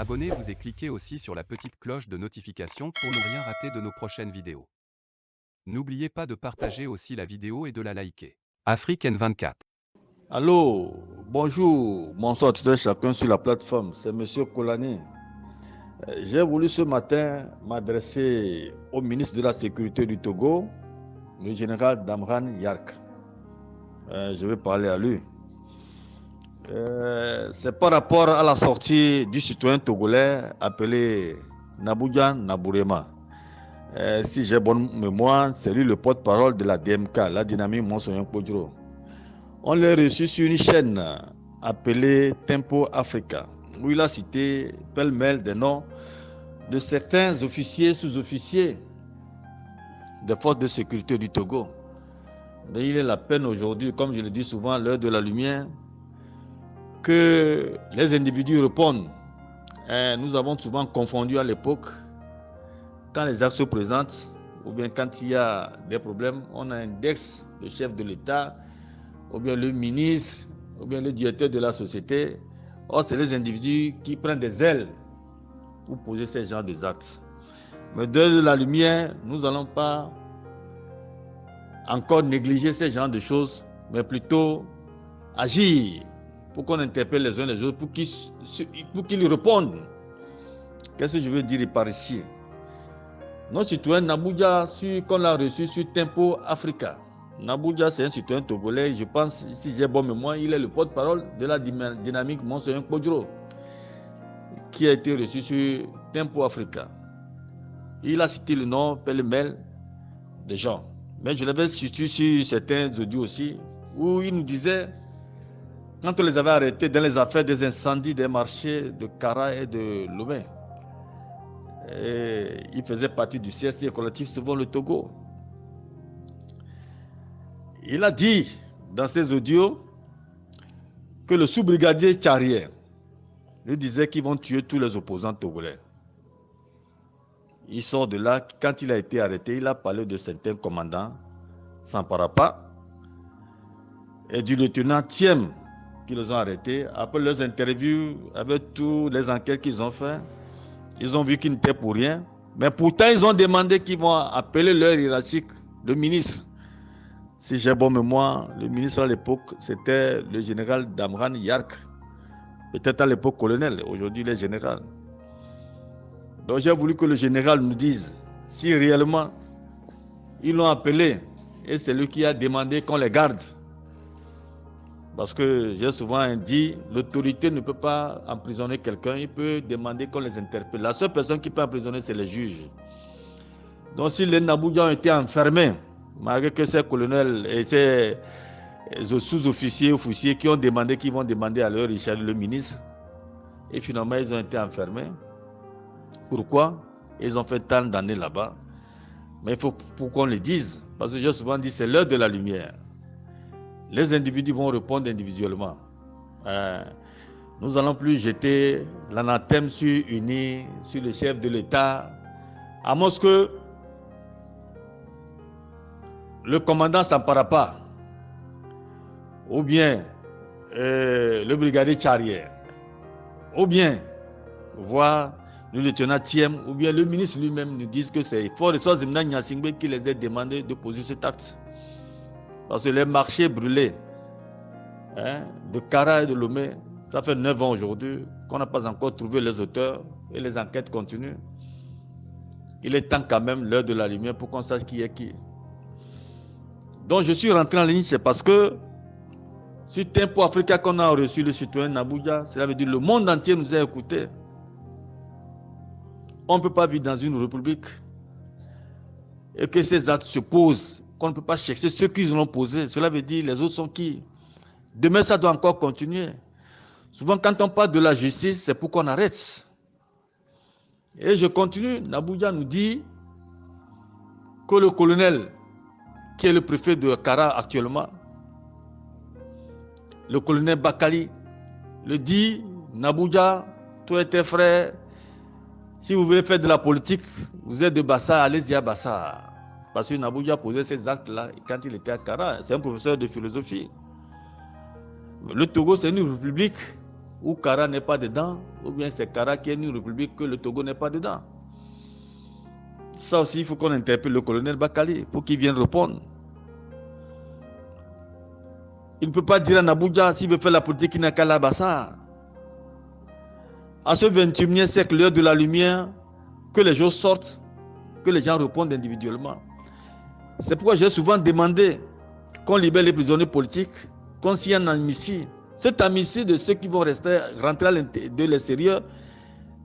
Abonnez-vous et cliquez aussi sur la petite cloche de notification pour ne rien rater de nos prochaines vidéos. N'oubliez pas de partager aussi la vidéo et de la liker. Afrique N24. Allô, bonjour, bonsoir à tout à chacun sur la plateforme, c'est Monsieur Kolani. J'ai voulu ce matin m'adresser au ministre de la Sécurité du Togo, le général Damran Yark. Je vais parler à lui. C'est par rapport à la sortie du citoyen togolais appelé Naboujan Nabourema. Si j'ai bonne mémoire, c'est lui le porte-parole de la DMK, la dynamique Monsoyon Podjro. On l'a reçu sur une chaîne appelée Tempo Africa, où il a cité pêle-mêle des noms de certains officiers, sous-officiers des forces de sécurité du Togo. Donc, il est la peine aujourd'hui, comme je le dis souvent à l'heure de la lumière, que les individus répondent. Nous avons souvent confondu à l'époque, quand les actes se présentent, ou bien quand il y a des problèmes, on indexe le chef de l'État, ou bien le ministre, ou bien le directeur de la société. Or, c'est les individus qui prennent des ailes pour poser ces genres d'actes. Mais de la lumière, nous n'allons pas encore négliger ces genres de choses, mais plutôt agir pour qu'on interpelle les uns les autres, pour qu'ils répondent. Qu'est-ce que je veux dire par ici? Notre citoyen Nabouja, qu'on a reçu sur Tempo Africa. Nabouja, c'est un citoyen togolais, je pense, si j'ai bonne mémoire, il est le porte-parole de la dynamique Monsoyon Podjro, qui a été reçu sur Tempo Africa. Il a cité le nom pêle-mêle des gens. Mais je l'avais cité sur certains audios aussi, où il nous disait, quand on les avait arrêtés dans les affaires des incendies des marchés de Kara et de Lomé, et il faisait partie du CSC collectif Sauvons le Togo. Il a dit dans ses audios que le sous-brigadier Tcharier lui disait qu'ils vont tuer tous les opposants togolais. Il sort de là, quand il a été arrêté, il a parlé de certains commandants Samparapa et du lieutenant Thiem qui les ont arrêtés. Après leurs interviews, avec toutes les enquêtes qu'ils ont fait, ils ont vu qu'ils n'étaient pour rien. Mais pourtant, ils ont demandé qu'ils vont appeler leur hiérarchique, le ministre. Si j'ai bonne mémoire, le ministre à l'époque, c'était le général Damran Yark. Peut-être à l'époque colonel, aujourd'hui il est général. Donc j'ai voulu que le général nous dise si réellement ils l'ont appelé et c'est lui qui a demandé qu'on les garde. Parce que j'ai souvent dit, l'autorité ne peut pas emprisonner quelqu'un, il peut demander qu'on les interpelle. La seule personne qui peut emprisonner, c'est les juges. Donc si les Nabouja ont été enfermés, malgré que ces colonels et ces sous-officiers, officiers qui ont demandé, qui vont demander à leur Richard, le ministre, et finalement ils ont été enfermés. Pourquoi? Ils ont fait tant d'années là-bas. Mais il faut pour qu'on le dise, parce que j'ai souvent dit, c'est l'heure de la lumière. Les individus vont répondre individuellement. Nous n'allons plus jeter l'anathème sur UNI, sur le chef de l'État, à moins que le commandant Samparapa, ou bien le brigadier Tcharier, ou bien voir le lieutenant Thiem, ou bien le ministre lui-même nous disent que c'est Fort Ressources Zimna Nyasingbe qui les a demandé de poser cet acte. Parce que les marchés brûlés de Kara et de Lomé, ça fait 9 ans aujourd'hui qu'on n'a pas encore trouvé les auteurs et les enquêtes continuent. Il est temps quand même, l'heure de la lumière, pour qu'on sache qui est qui. Donc je suis rentré en ligne, c'est parce que sur Tempo Africa qu'on a reçu le citoyen Nabouja, cela veut dire le monde entier nous a écoutés. On ne peut pas vivre dans une république et que ces actes se posent, qu'on ne peut pas chercher ceux qu'ils ont posés. Cela veut dire les autres sont qui? Demain, ça doit encore continuer. Souvent, quand on parle de la justice, c'est pour qu'on arrête. Et je continue. Nabouja nous dit que le colonel, qui est le préfet de Kara actuellement, le colonel Bakali, le dit, Nabouja, toi et tes frères, si vous voulez faire de la politique, vous êtes de Bassa, allez-y à Bassa. Parce que Nabouja posait ces actes-là quand il était à Kara. C'est un professeur de philosophie. Le Togo, c'est une république ou Kara n'est pas dedans, ou bien c'est Kara qui est une république que le Togo n'est pas dedans. Ça aussi, il faut qu'on interpelle le colonel Bakali, il faut qu'il vienne répondre. Il ne peut pas dire à Abuja, s'il veut faire la politique, il n'a qu'à la Bassa. À ce 21e siècle, l'heure de la lumière, que les choses sortent, que les gens répondent individuellement. C'est pourquoi j'ai souvent demandé qu'on libère les prisonniers politiques, qu'on signe un amnistie. Cette amnistie de ceux qui vont rentrer de l'extérieur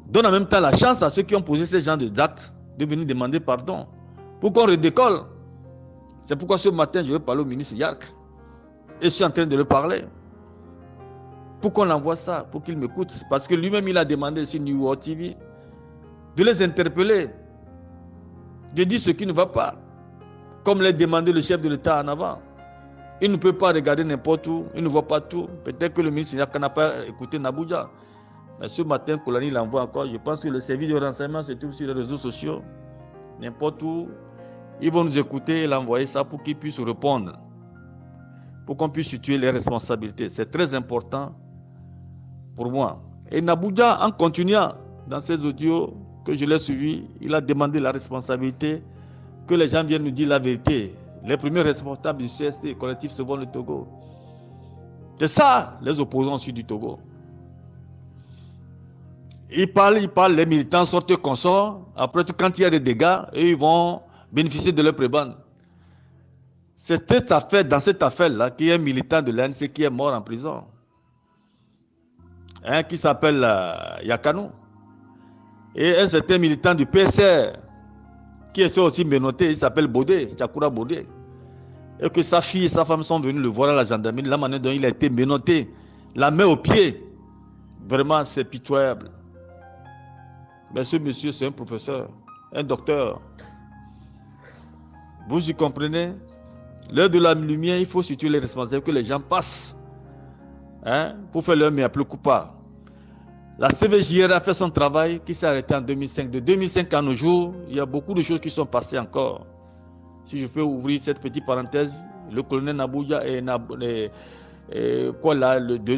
donne en même temps la chance à ceux qui ont posé ces genres d'actes de venir demander pardon pour qu'on redécolle. C'est pourquoi ce matin, je vais parler au ministre Yark. Et je suis en train de le parler. Pour qu'on envoie ça, pour qu'il m'écoute. Parce que lui-même, il a demandé sur New World TV de les interpeller, de dire ce qui ne va pas. Comme l'a demandé le chef de l'État en avant. Il ne peut pas regarder n'importe où, il ne voit pas tout. Peut-être que le ministre Yark n'a pas écouté Abuja. Mais ce matin, Kolani l'envoie encore. Je pense que le service de renseignement se trouve sur les réseaux sociaux. N'importe où. Ils vont nous écouter et l'envoyer ça pour qu'ils puissent répondre. Pour qu'on puisse situer les responsabilités. C'est très important pour moi. Et Abuja, en continuant dans ses audios que je l'ai suivis, il a demandé la responsabilité, que les gens viennent nous dire la vérité. Les premiers responsables du CST, collectif Sauvons le Togo. C'est ça, les opposants aussi du Togo. Ils parlent, les militants sortent consorts. Après, quand il y a des dégâts, ils vont bénéficier de leur prébande. C'est cette affaire, dans cette affaire-là, qu'il y a un militant de l'ANC qui est mort en prison. Qui s'appelle Yakanou. Et un certain militant du PSR, qui est aussi menotté, il s'appelle Bodé, Chakura Bodé. Et que sa fille et sa femme sont venus le voir à la gendarmerie, la manière dont il a été menotté, la main au pied. Vraiment, c'est pitoyable. Mais ce monsieur, c'est un professeur, un docteur. Vous y comprenez? L'heure de la lumière, il faut situer les responsables, que les gens passent pour faire leur mea culpa. La CVJR a fait son travail qui s'est arrêté en 2005. De 2005 à nos jours, il y a beaucoup de choses qui sont passées encore. Si je peux ouvrir cette petite parenthèse, le colonel Abuja et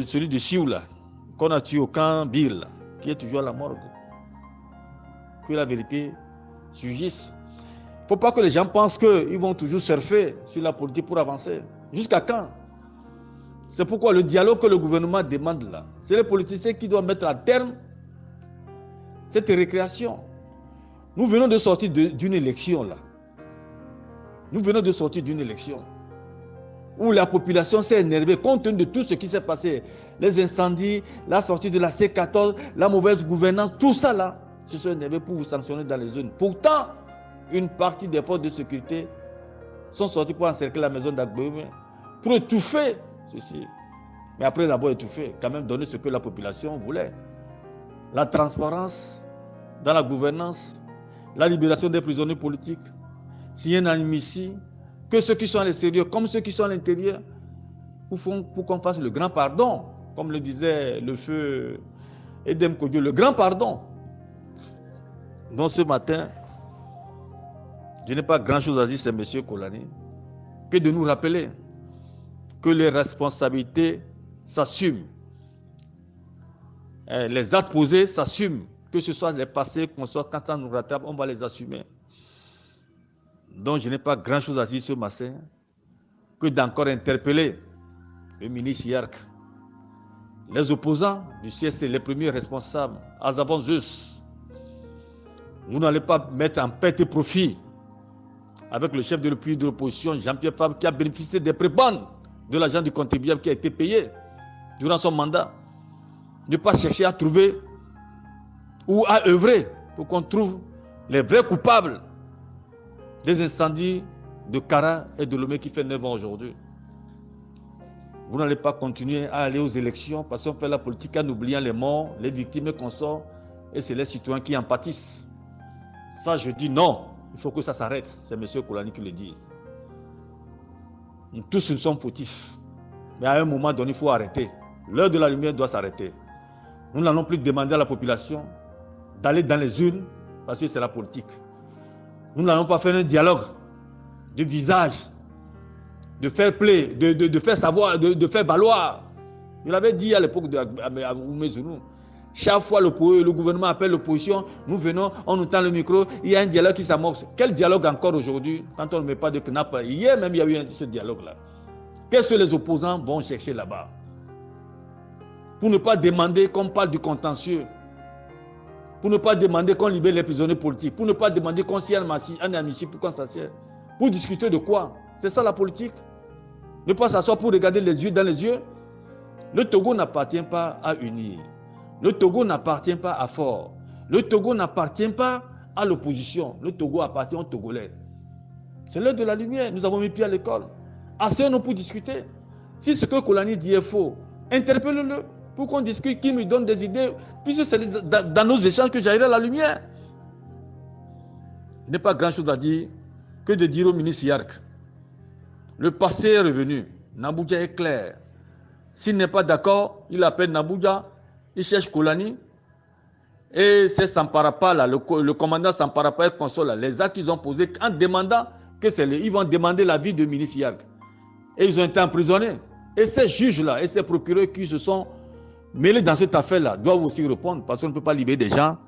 celui de Sioux, qu'on a tué au camp Bill, qui est toujours à la morgue. Que la vérité surgisse. Il ne faut pas que les gens pensent qu'ils vont toujours surfer sur la politique pour avancer. Jusqu'à quand? C'est pourquoi le dialogue que le gouvernement demande là, c'est les politiciens qui doivent mettre à terme cette récréation. Nous venons de sortir d'une élection là. Nous venons de sortir d'une élection où la population s'est énervée compte tenu de tout ce qui s'est passé. Les incendies, la sortie de la C14, la mauvaise gouvernance, tout ça là, se sont énervés pour vous sanctionner dans les zones. Pourtant, une partie des forces de sécurité sont sortis pour encercler la maison d'Agboué, pour étouffer ceci. Mais après d'avoir étouffé, quand même donner ce que la population voulait. La transparence dans la gouvernance, la libération des prisonniers politiques, signer une amnistie, que ceux qui sont à l'extérieur comme ceux qui sont à l'intérieur, pour qu'on fasse le grand pardon, comme le disait le feu Edem Kodjo, le grand pardon. Donc ce matin, je n'ai pas grand-chose à dire, c'est M. Kolani, que de nous rappeler que les responsabilités s'assument. Les actes posés s'assument. Que ce soit les passés, qu'on soit quand on nous rattrape, on va les assumer. Donc je n'ai pas grand-chose à dire ce matin que d'encore interpeller le ministre Yark. Les opposants du CSC, les premiers responsables, Azabon Zeus, vous n'allez pas mettre en perte et profit avec le chef de l'opposition, Jean-Pierre Fabre, qui a bénéficié des prébendes de l'argent du contribuable qui a été payé durant son mandat. Ne pas chercher à trouver ou à œuvrer pour qu'on trouve les vrais coupables des incendies de Kara et de Lomé qui fait 9 ans aujourd'hui. Vous n'allez pas continuer à aller aux élections parce qu'on fait la politique en oubliant les morts, les victimes et consorts, et c'est les citoyens qui en pâtissent. Ça, je dis non, il faut que ça s'arrête. C'est M. Kolani qui le dit. Nous tous nous sommes fautifs. Mais à un moment donné, il faut arrêter. L'heure de la lumière doit s'arrêter. Nous n'allons plus demander à la population d'aller dans les urnes parce que c'est la politique. Nous n'allons pas faire un dialogue de visage, de fair play, de faire savoir, de faire valoir Je l'avais dit à l'époque de Oumé Zounou. Chaque fois le gouvernement appelle l'opposition, nous venons, on nous tend le micro, il y a un dialogue qui s'amorce. Quel dialogue encore aujourd'hui, quand on ne met pas de knapp? Hier même, il y a eu ce dialogue-là. Qu'est-ce que les opposants vont chercher là-bas? Pour ne pas demander qu'on parle du contentieux, pour ne pas demander qu'on libère les prisonniers politiques, pour ne pas demander qu'on signe un amnistie pour qu'on s'assied. Pour discuter de quoi? C'est ça la politique. Ne pas s'asseoir pour regarder les yeux dans les yeux. Le Togo n'appartient pas à unir. Le Togo n'appartient pas à fort. Le Togo n'appartient pas à l'opposition. Le Togo appartient aux Togolais. C'est l'heure de la lumière. Nous avons mis pied à l'école. Asseyons-nous pour discuter. Si ce que Kolani dit est faux, interpellez-le pour qu'on discute, qu'il me donne des idées, puisque c'est dans nos échanges que j'aillerai la lumière. Il n'est pas grand-chose à dire que de dire au ministre Yark. Le passé est revenu. Nabouja est clair. S'il n'est pas d'accord, il appelle Nabouja, il cherche Kolani. Et c'est Samparapa, là, le commandant Samparapa et console, les actes qu'ils ont posés en demandant que ils vont demander l'avis du ministre Yark. Et ils ont été emprisonnés. Et ces juges-là et ces procureurs qui se sont mêlés dans cette affaire-là doivent aussi répondre, parce qu'on ne peut pas libérer des gens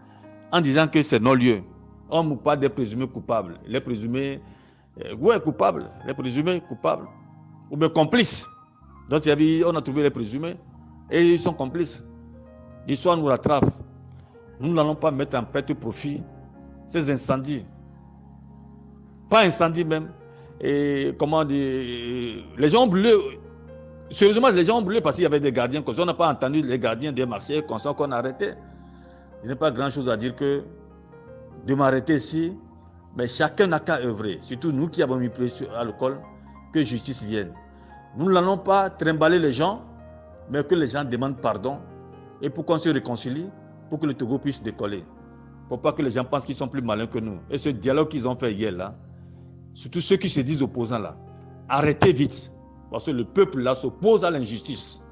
en disant que c'est non-lieu. On ne pas des présumés coupables. Les présumés coupables. Les présumés coupables. Ou bien complices. Donc on a trouvé les présumés et ils sont complices. L'histoire nous rattrape. Nous n'allons pas mettre en perte profit ces incendies. Pas incendies même. Et comment dire, les gens ont brûlé. Sérieusement, les gens ont brûlé parce qu'il y avait des gardiens. On n'a pas entendu les gardiens des marchés qu'on a arrêtés. Il n'y a pas grand-chose à dire que de m'arrêter ici, mais chacun n'a qu'à œuvrer. Surtout nous qui avons mis pression à l'école, que justice vienne. Nous n'allons pas trimballer les gens, mais que les gens demandent pardon et pour qu'on se réconcilie, pour que le Togo puisse décoller. Il ne faut pas que les gens pensent qu'ils sont plus malins que nous. Et ce dialogue qu'ils ont fait hier là, surtout ceux qui se disent opposants là, arrêtez vite. Parce que le peuple là s'oppose à l'injustice.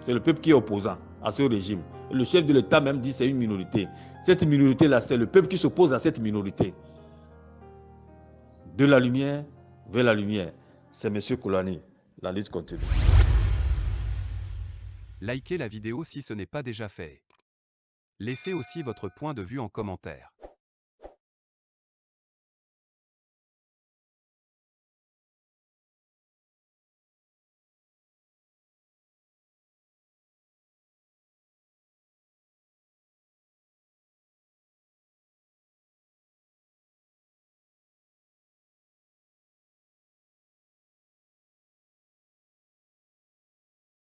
C'est le peuple qui est opposant à ce régime. Et le chef de l'État même dit que c'est une minorité. Cette minorité là, c'est le peuple qui s'oppose à cette minorité. De la lumière vers la lumière. C'est M. Kolani. La lutte continue. Likez la vidéo si ce n'est pas déjà fait. Laissez aussi votre point de vue en commentaire.